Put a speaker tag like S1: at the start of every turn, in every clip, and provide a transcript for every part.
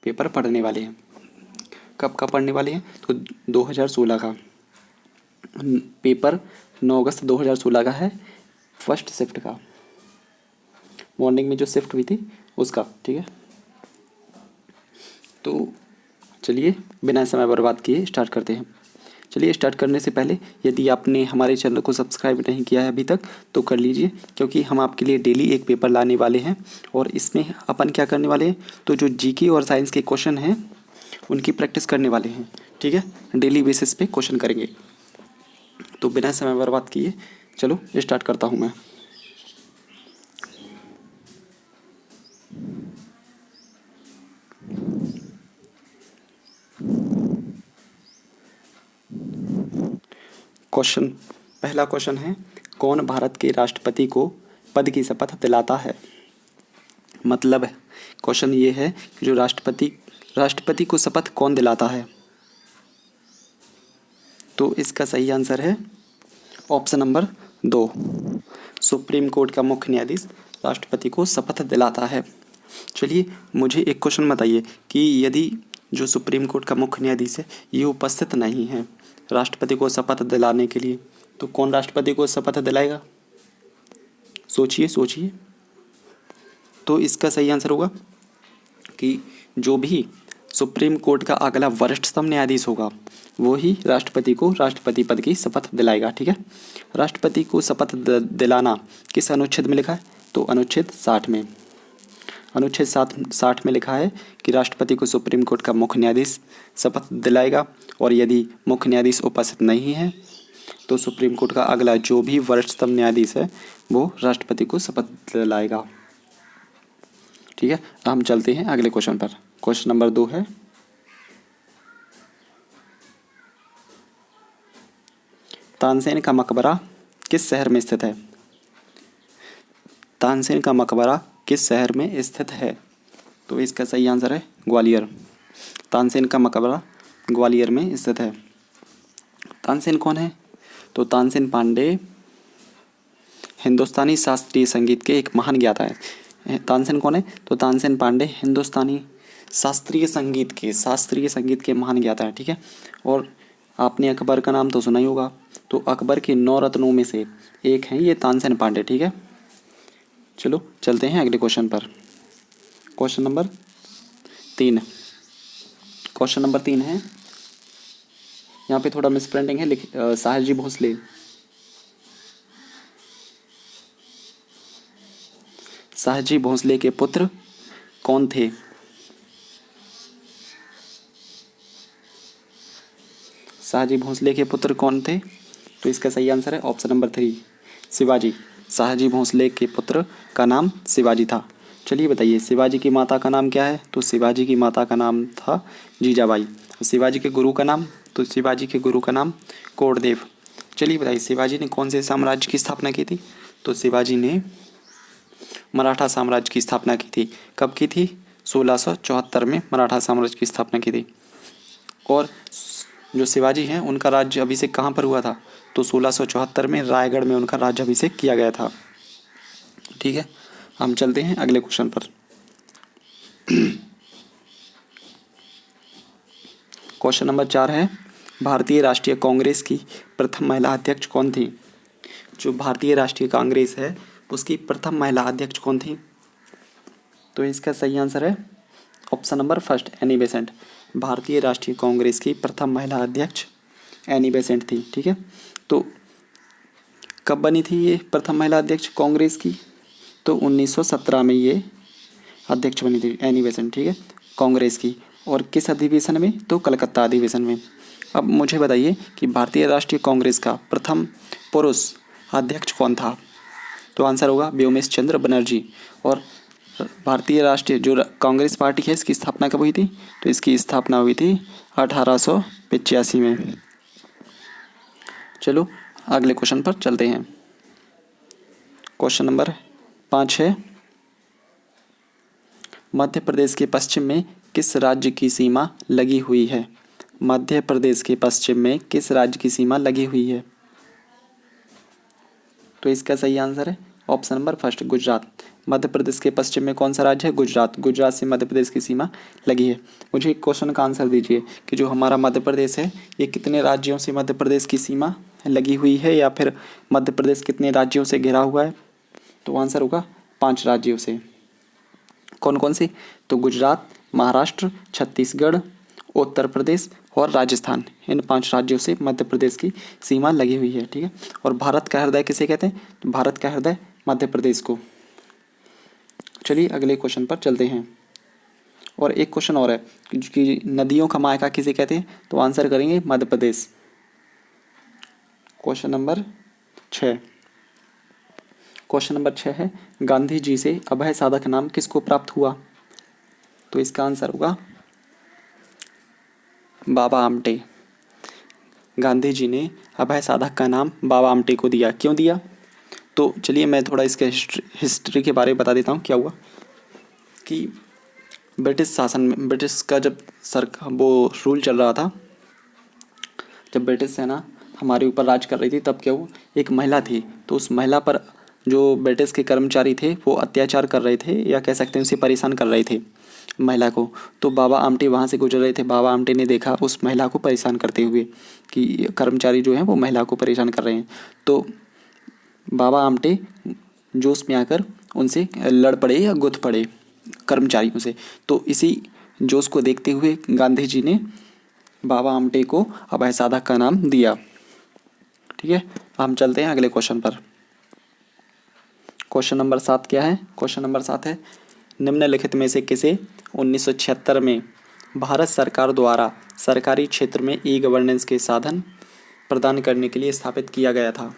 S1: Paper पढ़ने वाले हैं। कब का पढ़ने वाले हैं? तो 2016 का पेपर 9 अगस्त 2016 का है, फर्स्ट शिफ्ट का, मॉर्निंग में जो शिफ्ट हुई थी उसका। ठीक है, तो चलिए बिना समय बर्बाद किए स्टार्ट करते हैं। चलिए स्टार्ट करने से पहले यदि आपने हमारे चैनल को सब्सक्राइब नहीं किया है अभी तक तो कर लीजिए, क्योंकि हम आपके लिए डेली एक पेपर लाने वाले हैं और इसमें अपन क्या करने वाले हैं, तो जो जीके और साइंस के क्वेश्चन हैं उनकी प्रैक्टिस करने वाले हैं। ठीक है, डेली बेसिस पे क्वेश्चन करेंगे। तो बिना समय बर्बाद किए चलो स्टार्ट करता हूँ मैं। क्वेश्चन, पहला क्वेश्चन है, कौन भारत के राष्ट्रपति को पद की शपथ दिलाता है? मतलब क्वेश्चन ये है कि जो राष्ट्रपति को शपथ कौन दिलाता है? तो इसका सही आंसर है ऑप्शन नंबर 2, सुप्रीम कोर्ट का मुख्य न्यायाधीश राष्ट्रपति को शपथ दिलाता है। चलिए मुझे एक क्वेश्चन बताइए कि यदि जो सुप्रीम कोर्ट का मुख्य न्यायाधीश है ये उपस्थित नहीं है राष्ट्रपति को शपथ दिलाने के लिए, तो कौन राष्ट्रपति को शपथ दिलाएगा? सोचिए सोचिए। तो इसका सही आंसर होगा कि जो भी सुप्रीम कोर्ट का अगला वरिष्ठतम न्यायाधीश होगा वो ही राष्ट्रपति को राष्ट्रपति पद की शपथ दिलाएगा। ठीक है, राष्ट्रपति को शपथ दिलाना किस अनुच्छेद में लिखा है? तो अनुच्छेद 60 में। अनुच्छेद 60 में लिखा है कि राष्ट्रपति को सुप्रीम कोर्ट का मुख्य न्यायाधीश शपथ दिलाएगा, और यदि मुख्य न्यायाधीश उपस्थित नहीं है तो सुप्रीम कोर्ट का अगला जो भी वरिष्ठतम न्यायाधीश है वो राष्ट्रपति को शपथ दिलाएगा। ठीक है, हम चलते हैं अगले क्वेश्चन पर। क्वेश्चन नंबर 2 है, तानसेन का मकबरा किस शहर में स्थित है? तानसेन का मकबरा किस शहर में स्थित है? तो इसका सही आंसर है ग्वालियर। तानसेन का मकबरा ग्वालियर में स्थित है। तानसेन कौन है? तो तानसेन पांडे हिंदुस्तानी शास्त्रीय संगीत के एक महान ज्ञाता है। तानसेन कौन है? तो तानसेन पांडे हिंदुस्तानी शास्त्रीय संगीत के महान ज्ञाता है। ठीक है, और आपने अकबर का नाम तो सुना ही होगा, तो अकबर के 9 रत्नों में से एक हैं ये तानसेन पांडे। ठीक है, चलो चलते हैं अगले क्वेश्चन पर। Question number 3। क्वेश्चन नंबर 3 है, यहाँ पे थोड़ा मिसप्रिंटिंग है, साहस जी भोसले। साहस जी भोसले के पुत्र कौन थे? साहस जी भोसले के पुत्र कौन थे? तो इसका सही आंसर है ऑप्शन नंबर 3, शिवाजी। साहस जी भोसले के पुत्र का नाम शिवाजी था। चलिए बताइए शिवाजी की माता का नाम क्या है? तो शिवाजी की माता का नाम था जीजाबाई। शिवाजी के गुरु का नाम? तो शिवाजी के गुरु का नाम कोडदेव। चलिए बताइए शिवाजी ने कौन से साम्राज्य की स्थापना की थी? तो शिवाजी ने मराठा साम्राज्य की स्थापना की थी। कब की थी? 1674 में मराठा साम्राज्य की स्थापना की थी। और जो शिवाजी हैं उनका राज्य अभिषेक कहाँ पर हुआ था? तो 1674 में रायगढ़ में उनका राज्य अभिषेक किया गया था। ठीक है, हम चलते हैं अगले क्वेश्चन पर। क्वेश्चन नंबर 4 है, भारतीय राष्ट्रीय कांग्रेस की प्रथम महिला अध्यक्ष कौन थी? जो भारतीय राष्ट्रीय कांग्रेस है उसकी प्रथम महिला अध्यक्ष कौन थी? तो इसका सही आंसर है ऑप्शन नंबर 1, एनी बेसेंट। भारतीय राष्ट्रीय कांग्रेस की प्रथम महिला अध्यक्ष एनी बेसेंट थी। ठीक है, तो कब बनी थी ये प्रथम महिला अध्यक्ष कांग्रेस की? तो 1917 में ये अध्यक्ष बनी थी एनी बेसेंट। ठीक है, कांग्रेस की। और किस अधिवेशन में? तो कलकत्ता अधिवेशन में। अब मुझे बताइए कि भारतीय राष्ट्रीय कांग्रेस का प्रथम पुरुष अध्यक्ष कौन था? तो आंसर होगा व्योमेश चंद्र बनर्जी। और भारतीय राष्ट्रीय जो कांग्रेस पार्टी है इसकी स्थापना कब हुई थी? तो इसकी स्थापना हुई थी 1885 में। चलो अगले क्वेश्चन पर चलते हैं। क्वेश्चन नंबर 5 है, मध्य प्रदेश के पश्चिम में किस राज्य की सीमा लगी हुई है? मध्य प्रदेश के पश्चिम में किस राज्य की सीमा लगी हुई है? तो इसका सही आंसर है option number first Gujarat. Madhya Pradesh के पश्चिम में कौन सा राज्य है? गुजरात। गुजरात से मध्य प्रदेश की सीमा लगी है। मुझे एक क्वेश्चन का आंसर दीजिए कि जो हमारा मध्य प्रदेश है ये कितने राज्यों से मध्य प्रदेश की सीमा लगी हुई है, या फिर मध्य प्रदेश कितने राज्यों से घिरा हुआ है? तो आंसर होगा 5 राज्यों से। कौन कौन से? तो गुजरात, महाराष्ट्र, छत्तीसगढ़, उत्तर प्रदेश और राजस्थान, इन 5 राज्यों से मध्य प्रदेश की सीमा लगी हुई है। ठीक है। और भारत का हृदय किसे कहते हैं? तो भारत का हृदय मध्य प्रदेश को। चलिए अगले क्वेश्चन पर चलते हैं। और एक क्वेश्चन और है कि नदियों का मायका किसे कहते हैं? तो आंसर करेंगे Madhya Pradesh. Question number 6। Question number 6 है, गांधी जी से अभय साधक नाम किसको प्राप्त हुआ? तो इसका आंसर होगा बाबा आमटे। गांधी जी ने अभय साधक का नाम बाबा आमटे को दिया। क्यों दिया? तो चलिए मैं थोड़ा इसके हिस्ट्री के बारे में बता देता हूँ। क्या हुआ कि ब्रिटिश शासन में, ब्रिटिश का जब वो रूल चल रहा था, जब ब्रिटिश सेना हमारे ऊपर राज कर रही थी, तब क्या हुआ, एक महिला थी, तो उस महिला पर जो ब्रिटिश के कर्मचारी थे वो अत्याचार कर रहे थे, या कह सकते हैं उसे परेशान कर रहे थे महिला को। तो बाबा आमटे वहाँ से गुजर रहे थे। बाबा आमटे ने देखा उस महिला को परेशान करते हुए कि कर्मचारी जो हैं वो महिला को परेशान कर रहे हैं। तो बाबा आमटे जोश में आकर उनसे लड़ पड़े या गुथ पड़े कर्मचारियों से। तो इसी जोश को देखते हुए गांधी जी ने बाबा आमटे को अभय साधक का नाम दिया। ठीक है। हम चलते हैं अगले क्वेश्चन पर। क्वेश्चन नंबर 7 क्या है? क्वेश्चन नंबर 7 है, निम्नलिखित में से किसे 1976 में भारत सरकार द्वारा सरकारी क्षेत्र में ई गवर्नेंस के साधन प्रदान करने के लिए स्थापित किया गया था?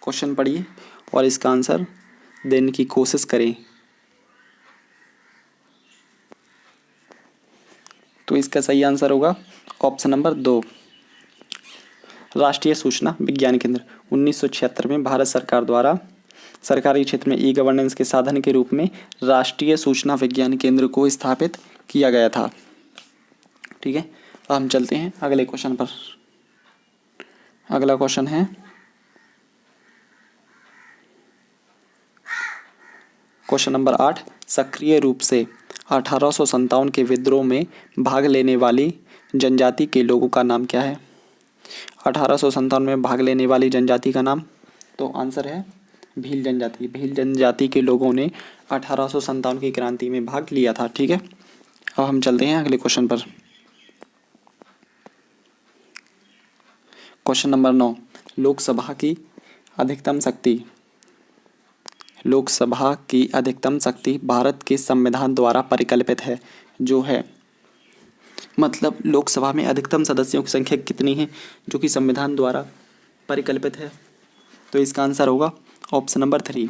S1: क्वेश्चन पढ़िए और इसका आंसर देने की कोशिश करें। तो इसका सही आंसर होगा ऑप्शन नंबर 2, राष्ट्रीय सूचना विज्ञान केंद्र। 1976 में भारत सरकार द्वारा सरकारी क्षेत्र में ई गवर्नेंस के साधन के रूप में राष्ट्रीय सूचना विज्ञान केंद्र को स्थापित किया गया था। ठीक है। अब हम चलते हैं अगले क्वेश्चन पर। अगला क्वेश्चन है क्वेश्चन नंबर 8, सक्रिय रूप से 1857 के विद्रोह में भाग लेने वाली जनजाति के लोगों का नाम क्या है? 1857 में भाग लेने वाली जनजाति का नाम, तो आंसर है भील जनजाति। भील जनजाति के लोगों ने 1857 की क्रांति में भाग लिया था। ठीक है। अब हम चलते हैं अगले क्वेश्चन पर। क्वेश्चन नंबर 9, लोकसभा की अधिकतम शक्ति। लोकसभा की अधिकतम शक्ति भारत के संविधान द्वारा परिकल्पित है, जो है मतलब लोकसभा में अधिकतम सदस्यों की संख्या कितनी है जो कि संविधान द्वारा परिकल्पित है? तो इसका आंसर होगा ऑप्शन नंबर 3,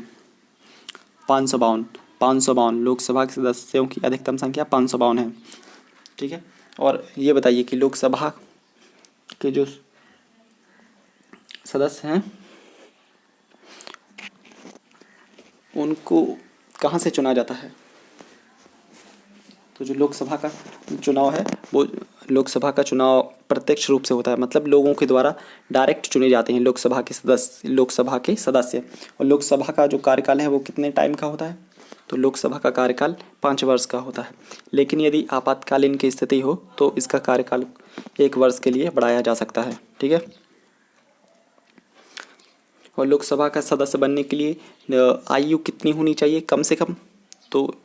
S1: 552। 552 लोकसभा के सदस्यों की अधिकतम संख्या 552 है। ठीक है। और ये बताइए कि लोकसभा के जो सदस्य हैं उनको कहाँ से चुना जाता है? तो जो लोकसभा का चुनाव है वो लोकसभा का चुनाव प्रत्यक्ष रूप से होता है, मतलब लोगों के द्वारा डायरेक्ट चुने जाते हैं लोकसभा के सदस्य। और लोकसभा का जो कार्यकाल है वो कितने टाइम का होता है? तो लोकसभा का कार्यकाल 5 वर्ष का होता है। लेकिन यदि आपातकालीन की स्थिति हो तो इसका कार्यकाल 1 वर्ष के लिए बढ़ाया जा सकता है। ठीक है। और लोकसभा का सदस्य बनने के लिए आयु कितनी होनी चाहिए कम से कम? तो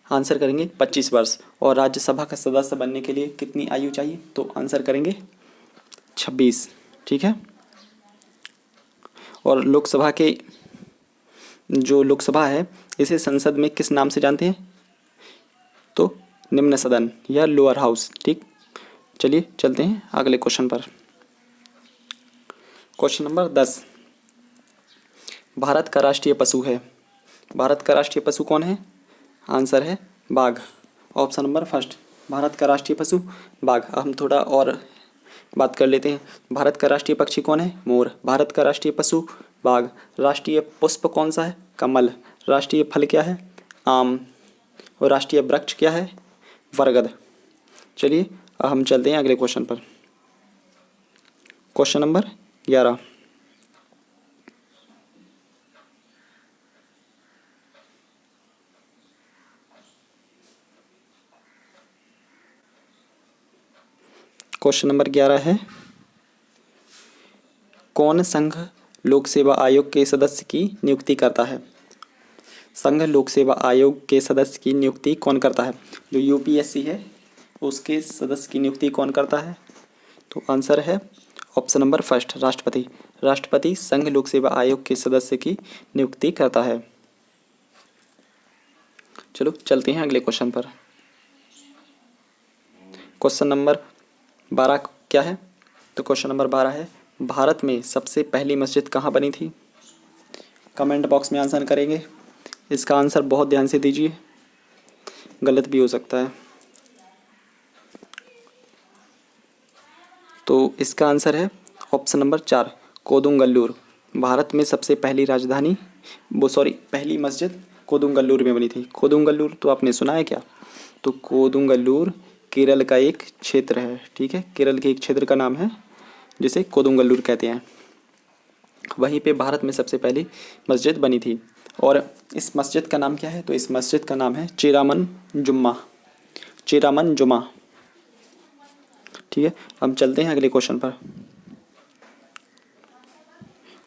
S1: आंसर करेंगे 25 वर्ष। और राज्यसभा का सदस्य बनने के लिए कितनी आयु चाहिए? तो आंसर करेंगे 26। ठीक है। और लोकसभा के जो लोकसभा है इसे संसद में किस नाम से जानते हैं? तो निम्न सदन या लोअर हाउस। ठीक। चलिए चलते हैं अगले क्वेश्चन पर। क्वेश्चन नंबर 10, भारत का राष्ट्रीय पशु है। भारत का राष्ट्रीय पशु कौन है? आंसर है बाघ। ऑप्शन नंबर फर्स्ट, भारत का राष्ट्रीय पशु बाघ। हम थोड़ा और बात कर लेते हैं। भारत का राष्ट्रीय पक्षी कौन है? मोर। भारत का राष्ट्रीय पशु बाघ। राष्ट्रीय पुष्प कौन सा है? कमल। राष्ट्रीय फल क्या है? आम। और राष्ट्रीय वृक्ष क्या है? बरगद। चलिए अब हम चलते हैं अगले क्वेश्चन पर। क्वेश्चन नंबर 11, क्वेश्चन नंबर 11 है, कौन संघ लोक सेवा आयोग के सदस्य की नियुक्ति करता है? संघ लोक सेवा आयोग के सदस्य की नियुक्ति कौन करता है? जो यूपीएससी है उसके सदस्य की नियुक्ति कौन करता है? तो आंसर है ऑप्शन नंबर फर्स्ट, राष्ट्रपति। राष्ट्रपति संघ लोक सेवा आयोग के सदस्य की नियुक्ति करता है। चलो चलते हैं अगले क्वेश्चन पर। क्वेश्चन नंबर 12 क्या है? तो क्वेश्चन नंबर 12 है, भारत में सबसे पहली मस्जिद कहाँ बनी थी? कमेंट बॉक्स में आंसर करेंगे। इसका आंसर बहुत ध्यान से दीजिए, गलत भी हो सकता है। तो इसका आंसर है ऑप्शन नंबर 4, कोदुंगल्लूर। भारत में सबसे पहली पहली मस्जिद कोदुंगल्लूर में बनी थी। कोदुंगल्लूर तो आपने सुना है क्या? तो कोदुंगल्लूर केरल का एक क्षेत्र है, ठीक है, केरल के एक क्षेत्र का नाम है जिसे कोदुंगल्लूर कहते हैं। वहीं पे भारत में सबसे पहली मस्जिद बनी थी। और इस मस्जिद का नाम क्या है? तो इस मस्जिद का नाम है चेरामन जुम्मा। चेरामन जुमा, ठीक है। हम चलते हैं अगले क्वेश्चन पर।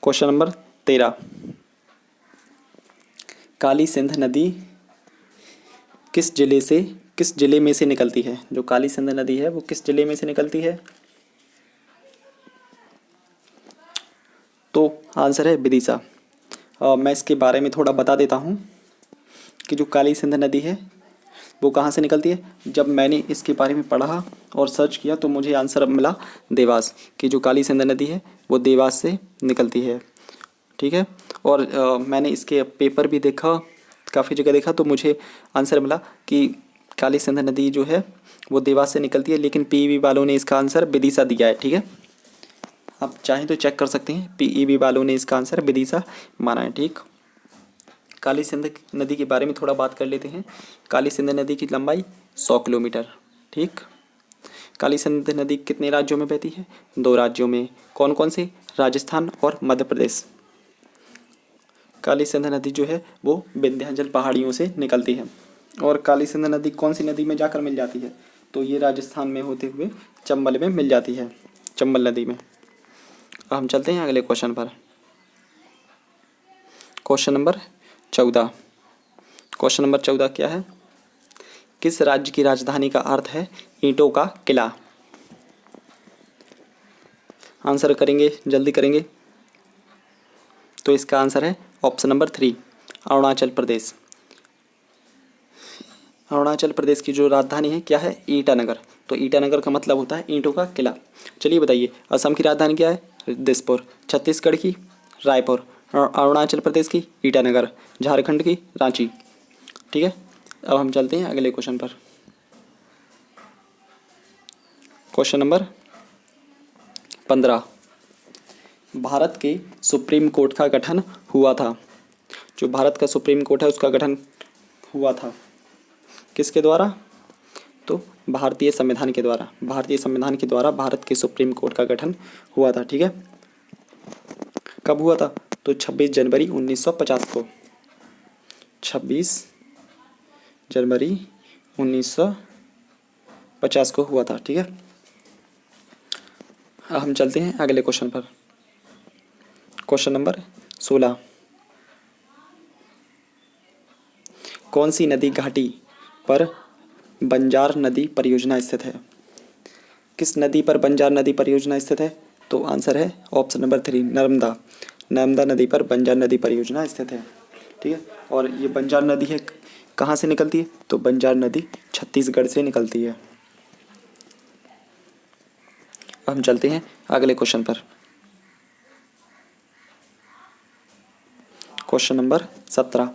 S1: क्वेश्चन नंबर 13, काली सिंध नदी किस जिले में से निकलती है? जो काली सिंध नदी है वो किस जिले में से निकलती है? तो आंसर है विदिशा। मैं इसके बारे में थोड़ा बता देता हूँ कि जो काली सिंध नदी है वो कहाँ से निकलती है। जब मैंने इसके बारे में पढ़ा और सर्च किया तो मुझे आंसर मिला देवास, कि जो काली सिंध नदी है वो देवास से निकलती है, ठीक है। और मैंने इसके पेपर भी देखा, काफ़ी जगह देखा, तो मुझे आंसर मिला कि काली सिंध नदी जो है वो देवास से निकलती है, लेकिन पीईबी वालों ने इसका आंसर विदिशा दिया है, ठीक है। आप चाहें तो चेक कर सकते हैं, पीईबी वालों ने इसका आंसर विदिशा माना है, ठीक। काली सिंध नदी के बारे में थोड़ा बात कर लेते हैं। काली सिंध नदी की लंबाई 100 किलोमीटर, ठीक। काली सिंध नदी कितने राज्यों में बहती है? 2 राज्यों में। कौन कौन से? राजस्थान और मध्य प्रदेश। काली सिंध नदी जो है वो विंध्याचल पहाड़ियों से निकलती है। और काली सिंध नदी कौन सी नदी में जाकर मिल जाती है? तो ये राजस्थान में होते हुए चंबल में मिल जाती है, चंबल नदी में। अब हम चलते हैं अगले क्वेश्चन पर। Question number 14। क्वेश्चन नंबर 14 क्या है? किस राज्य की राजधानी का अर्थ है ईंटों का किला? आंसर करेंगे, जल्दी करेंगे। तो इसका आंसर है ऑप्शन नंबर 3, अरुणाचल प्रदेश। अरुणाचल प्रदेश की जो राजधानी है क्या है? ईटानगर। तो ईटानगर का मतलब होता है ईंटों का किला। चलिए बताइए, असम की राजधानी क्या है? दिसपुर। छत्तीसगढ़ की रायपुर। अरुणाचल प्रदेश की ईटानगर। झारखंड की रांची, ठीक है। अब हम चलते हैं अगले क्वेश्चन पर। क्वेश्चन नंबर 15, भारत के सुप्रीम कोर्ट का गठन हुआ था। जो भारत का सुप्रीम कोर्ट है उसका गठन हुआ था किसके द्वारा? तो भारतीय संविधान के द्वारा। भारतीय संविधान के द्वारा भारत के सुप्रीम कोर्ट का गठन हुआ था, ठीक है। कब हुआ था? तो 26 जनवरी 1950 को। 26 जनवरी 1950 को हुआ था, ठीक है। अब हम चलते हैं अगले क्वेश्चन पर। क्वेश्चन नंबर 16, कौन सी नदी घाटी पर बंजार नदी परियोजना स्थित है? किस नदी पर बंजार नदी परियोजना स्थित है? तो आंसर है ऑप्शन नंबर 3, नर्मदा। नर्मदा नदी पर बंजार नदी परियोजना स्थित है, ठीक है। और ये बंजार नदी है कहाँ से निकलती है? तो बंजार नदी छत्तीसगढ़ से निकलती है। हम चलते हैं अगले क्वेश्चन पर। Question number 17।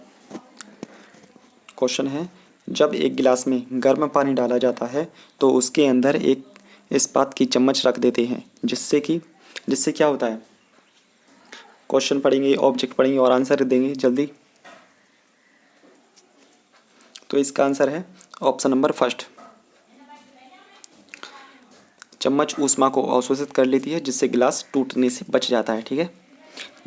S1: क्वेश्चन है, जब एक गिलास में गर्म पानी डाला जाता है तो उसके अंदर एक इस्पात की चम्मच रख देते हैं, जिससे क्या होता है? क्वेश्चन पढ़ेंगे, ऑब्जेक्ट पढ़ेंगे और आंसर देंगे जल्दी। तो इसका आंसर है ऑप्शन नंबर फर्स्ट, चम्मच ऊष्मा को अवशोषित कर लेती है जिससे गिलास टूटने से बच जाता है, ठीक है।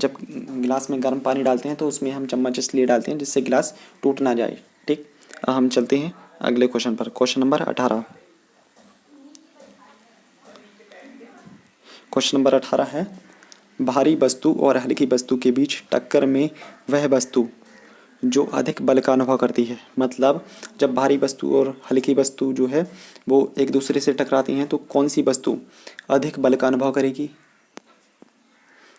S1: जब गिलास में गर्म पानी डालते हैं तो उसमें हम चम्मच इसलिए डालते हैं जिससे गिलास टूट ना जाए, ठीक। हम चलते हैं अगले क्वेश्चन पर। Question number 18। क्वेश्चन नंबर 18 है, भारी वस्तु और हल्की वस्तु के बीच टक्कर में वह वस्तु जो अधिक बल का अनुभव करती है। मतलब जब भारी वस्तु और हल्की वस्तु जो है वो एक दूसरे से टकराती हैं तो कौन सी वस्तु अधिक बल का अनुभव करेगी?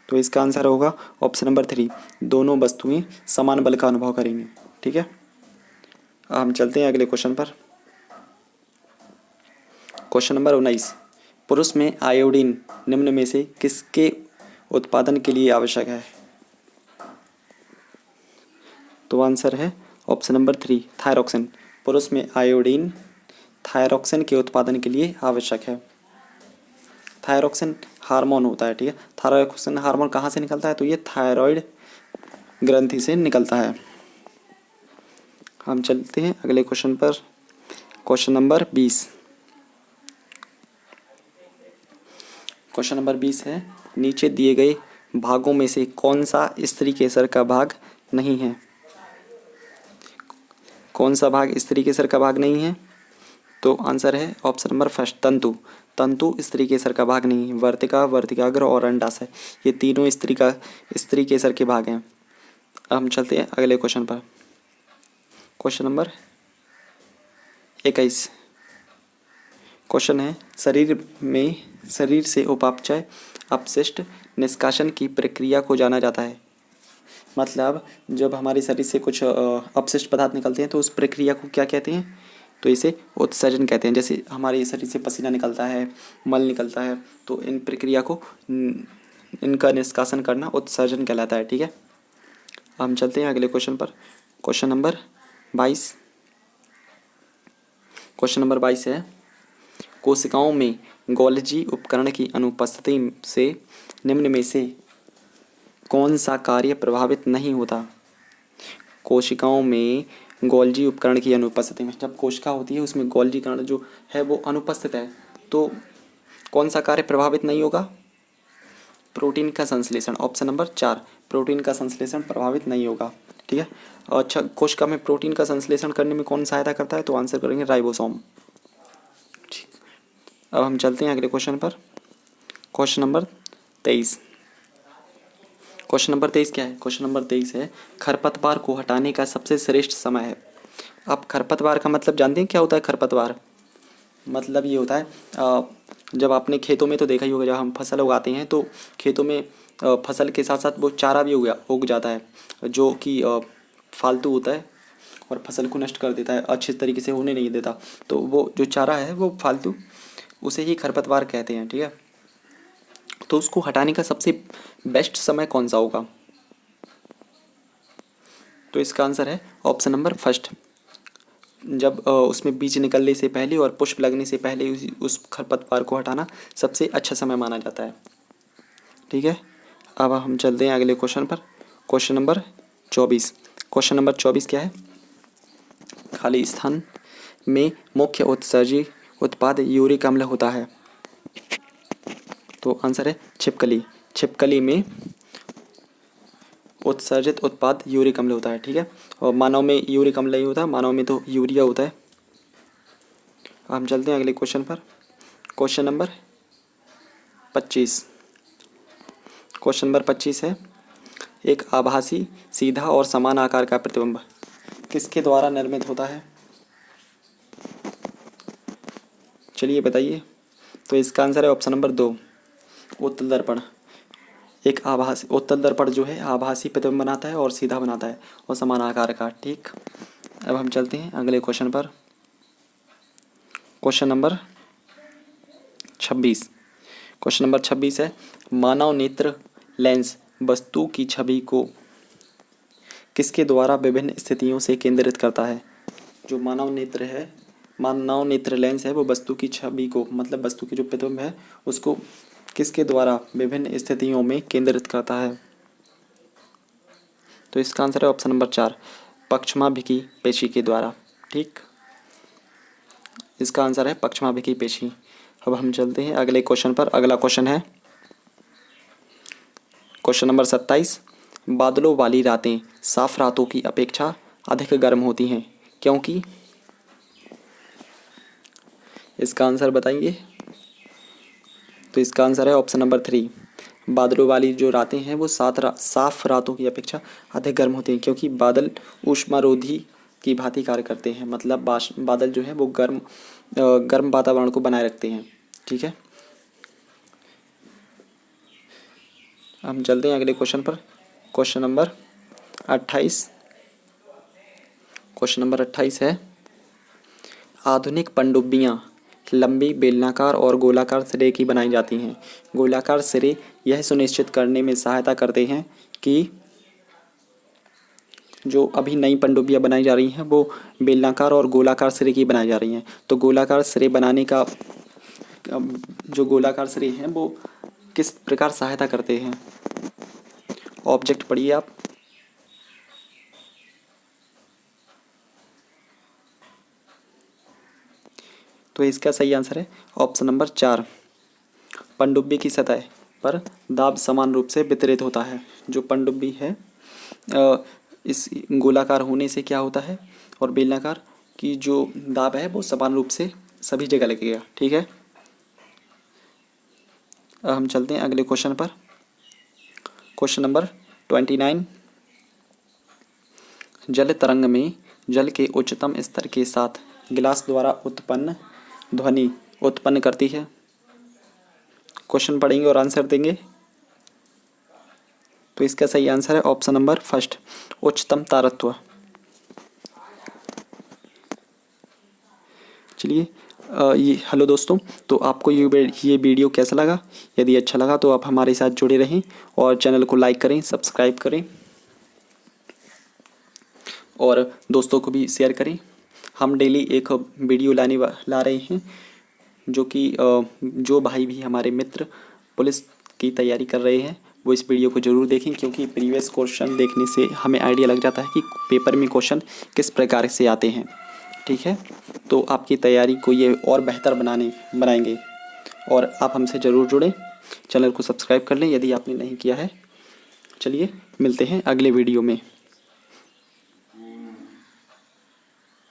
S1: तो इसका आंसर होगा ऑप्शन नंबर 3, दोनों वस्तुएं समान बल का अनुभव करेंगी। ठीक है, हम चलते हैं अगले क्वेश्चन पर। क्वेश्चन नंबर 19, पुरुष में आयोडीन निम्न में से किसके उत्पादन के लिए आवश्यक है? तो आंसर है ऑप्शन नंबर 3, थायरोक्सिन। पुरुष में आयोडीन थायरोक्सिन के उत्पादन के लिए आवश्यक है। थायरोक्सिन हार्मोन होता है। ठीक है, थायरोक्सिन हार्मोन कहाँ से निकलता है? तो ये थायराइड ग्रंथि से निकलता है। हम चलते हैं अगले क्वेश्चन पर। Question number 20। क्वेश्चन नंबर 20 है, नीचे दिए गए भागों में से कौन सा स्त्री केसर का भाग नहीं है? कौन सा भाग स्त्री केसर का भाग नहीं है? तो आंसर है ऑप्शन नंबर फर्स्ट, तंतु। तंतु स्त्री केसर का भाग नहीं है। वर्तिका, वर्तिकाग्र और अंडाशय ये तीनों स्त्री केसर के भाग हैं। अब हम चलते हैं अगले क्वेश्चन पर। Question number 21। क्वेश्चन है, शरीर से उपापचय अपशिष्ट निष्कासन की प्रक्रिया को जाना जाता है। मतलब जब हमारे शरीर से कुछ अपशिष्ट पदार्थ निकलते हैं तो उस प्रक्रिया को क्या कहते हैं? तो इसे उत्सर्जन कहते हैं। जैसे हमारे शरीर से पसीना निकलता है, मल निकलता है, तो इन प्रक्रिया को इनका निष्कासन करना उत्सर्जन कहलाता है। ठीक है, हम चलते हैं अगले क्वेश्चन पर। Question number 22। क्वेश्चन नंबर 22 है, कोशिकाओं में गोल्जी उपकरण की अनुपस्थिति से निम्न में से कौन सा कार्य प्रभावित नहीं होता? कोशिकाओं में गोल्जी उपकरण की अनुपस्थिति में, जब कोशिका होती है उसमें गोल्जी कण जो है वो अनुपस्थित है तो कौन सा कार्य प्रभावित नहीं होगा? प्रोटीन का संश्लेषण। ऑप्शन नंबर 4, प्रोटीन का संश्लेषण प्रभावित नहीं होगा। ठीक है, अच्छा, कोशिका में प्रोटीन का संश्लेषण करने में कौन सहायता करता है? तो आंसर करेंगे राइबोसोम। ठीक, अब हम चलते हैं अगले क्वेश्चन पर। Question number 23। क्वेश्चन नंबर 23 क्या है? क्वेश्चन नंबर 23 है, खरपतवार को हटाने का सबसे श्रेष्ठ समय है। अब खरपतवार का मतलब जानते हैं क्या होता है? खरपतवार मतलब ये होता है, जब आपने खेतों में तो देखा ही होगा, जब हम फसल उगाते हैं तो खेतों में फसल के साथ साथ वो चारा भी उग जाता है जो कि फालतू होता है और फसल को नष्ट कर देता है, अच्छे तरीके से होने नहीं देता। तो वो जो चारा है वो फालतू, उसे ही खरपतवार कहते हैं। ठीक है, तो उसको हटाने का सबसे बेस्ट समय कौन सा होगा? तो इसका आंसर है ऑप्शन नंबर फर्स्ट, जब उसमें बीज निकलने से पहले और पुष्प लगने से पहले उस खरपतवार को हटाना सबसे अच्छा समय माना जाता है। ठीक है, अब हम चलते हैं अगले क्वेश्चन पर। Question number 24। क्वेश्चन नंबर 24 क्या है? खाली स्थान में मुख्य उत्सर्जी उत्पाद यूरिक अम्ल होता है। तो आंसर है छिपकली। छिपकली में उत्सर्जित उत्पाद यूरिक अम्ल होता है। ठीक है, और मानव में यूरिक अम्ल नहीं होता, मानव में तो यूरिया होता है। हम चलते हैं अगले क्वेश्चन पर। Question number 25। क्वेश्चन नंबर 25 है, एक आभासी सीधा और समान आकार का प्रतिबिंब किसके द्वारा निर्मित होता है? चलिए बताइए। तो इसका आंसर है ऑप्शन नंबर 2, उत्तल दर्पण। एक आभासी उत्तल दर्पण जो है आभासी प्रतिबिंब बनाता है और सीधा बनाता है और समान आकार का। ठीक, अब हम चलते हैं अगले क्वेश्चन पर। Question number 26। क्वेश्चन नंबर 26 है, मानव नेत्र लेंस वस्तु की छवि को किसके द्वारा विभिन्न स्थितियों से केंद्रित करता है? जो मानव नेत्र लेंस है वो वस्तु की छवि को, मतलब वस्तु की जो प्रतिबिंब है उसको किसके द्वारा विभिन्न स्थितियों में केंद्रित करता है? तो इसका आंसर है ऑप्शन नंबर 4, पक्षमाभिकी पेशी के द्वारा। ठीक, इसका आंसर है पक्षमाभिकी पेशी। अब हम चलते हैं अगले क्वेश्चन पर। अगला क्वेश्चन है क्वेश्चन नंबर 27, बादलों वाली रातें साफ रातों की अपेक्षा अधिक गर्म होती हैं क्योंकि? इसका आंसर बताएंगे। तो इसका आंसर है ऑप्शन नंबर 3। बादलों वाली जो रातें हैं वो साफ रातों की अपेक्षा अधिक गर्म होती हैं, क्योंकि बादल ऊष्मारोधी की भांति कार्य करते हैं। मतलब बादल जो है वो गर्म वातावरण को बनाए रखते हैं। ठीक है, हम चलते हैं अगले क्वेश्चन पर। Question number 28। क्वेश्चन नंबर 28 है, आधुनिक पनडुब्बियाँ लंबी, बेलनाकार और गोलाकार सिरे की बनाई जाती हैं। गोलाकार सिरे यह सुनिश्चित करने में सहायता करते हैं कि जो अभी नई पनडुब्बियाँ बनाई जा रही हैं वो बेलनाकार और गोलाकार सिरे की बनाई जा रही हैं। तो गोलाकार सिरे बनाने का जो गोलाकार सिरे हैं वो किस प्रकार सहायता करते हैं? ऑब्जेक्ट पढ़िए आप। तो इसका सही आंसर है ऑप्शन नंबर 4। पनडुब्बी की सतह पर दाब समान रूप से वितरित होता है। जो पनडुब्बी है इस गोलाकार होने से क्या होता है, और बेलनाकार की जो दाब है वो समान रूप से सभी जगह लगेगा। ठीक है, अब हम चलते हैं अगले क्वेश्चन पर। Question number 29। जल तरंग में जल के उच्चतम स्तर के साथ गिलास द्वारा उत्पन्न ध्वनि उत्पन्न करती है। क्वेश्चन पढ़ेंगे और आंसर देंगे। तो इसका सही आंसर है ऑप्शन नंबर 1, उच्चतम तारत्व। चलिए हेलो दोस्तों, तो आपको ये वीडियो कैसा लगा? यदि अच्छा लगा तो आप हमारे साथ जुड़े रहें और चैनल को लाइक करें, सब्सक्राइब करें और दोस्तों को भी शेयर करें। हम डेली एक वीडियो ला रहे हैं, जो कि जो भाई भी हमारे मित्र पुलिस की तैयारी कर रहे हैं वो इस वीडियो को ज़रूर देखें, क्योंकि प्रीवियस क्वेश्चन देखने से हमें आइडिया लग जाता है कि पेपर में क्वेश्चन किस प्रकार से आते हैं। ठीक है, तो आपकी तैयारी को ये और बेहतर बनाएंगे और आप हमसे ज़रूर जुड़ें। चैनल को सब्सक्राइब कर लें यदि आपने नहीं किया है। चलिए मिलते हैं अगले वीडियो में।